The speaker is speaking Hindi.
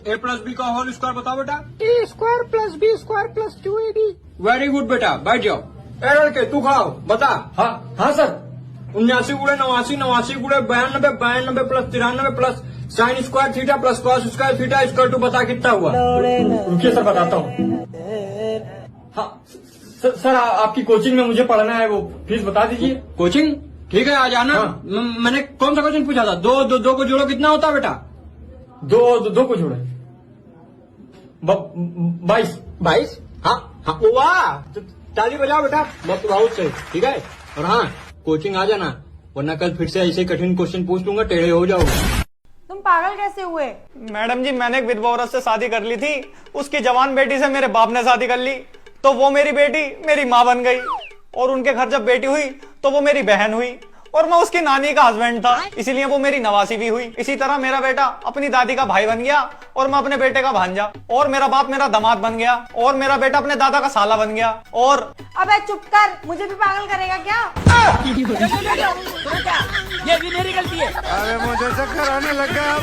ए प्लस बी का होल स्क्वायर बताओ बेटा। A square plus B square plus 2ab। Very good बेटा, बैठ जाओ। ए लड़के तू खड़ा हो, बता। हाँ हाँ सर। 79 गुड़े 89, 89 गुड़े 92, 92 plus 93 plus sine square theta plus cos square theta equal to बता कितना हुआ। रुकिए सर बताता हूँ। हाँ सर आपकी कोचिंग में मुझे पढ़ना है, वो फीस बता दीजिए। कोचिंग ठीक है, आ जाना। हाँ। मैंने कौन सा क्वेश्चन पूछा था? दो को जोड़ो कितना होता है बेटा? दो को जोड़े 22। 22। हाँ हाँ, वाह, ताली बजाओ बेटा, बहुत सही। ठीक है, और हाँ कोचिंग आ जाना, वरना कल फिर से ऐसे कठिन क्वेश्चन पूछ लूंगा, टेढ़े हो जाओगे। तुम पागल कैसे हुए? मैडम जी मैंने एक विधवा औरत से शादी कर ली थी, उसकी जवान बेटी से मेरे बाप ने शादी कर ली, तो वो मेरी बेटी मेरी माँ बन गई, और उनके घर जब बेटी हुई तो वो मेरी बहन हुई, और मैं उसकी नानी का हस्बैंड था, इसीलिए वो मेरी नवासी भी हुई। इसी तरह मेरा बेटा अपनी दादी का भाई बन गया, और मैं अपने बेटे का भांजा, और मेरा बाप मेरा दामाद बन गया, और मेरा बेटा अपने दादा का साला बन गया। और अबे चुप कर, मुझे भी पागल करेगा क्या? ये भी मेरी गलती है। अरे मुझे चक्कर आने लग गया अब।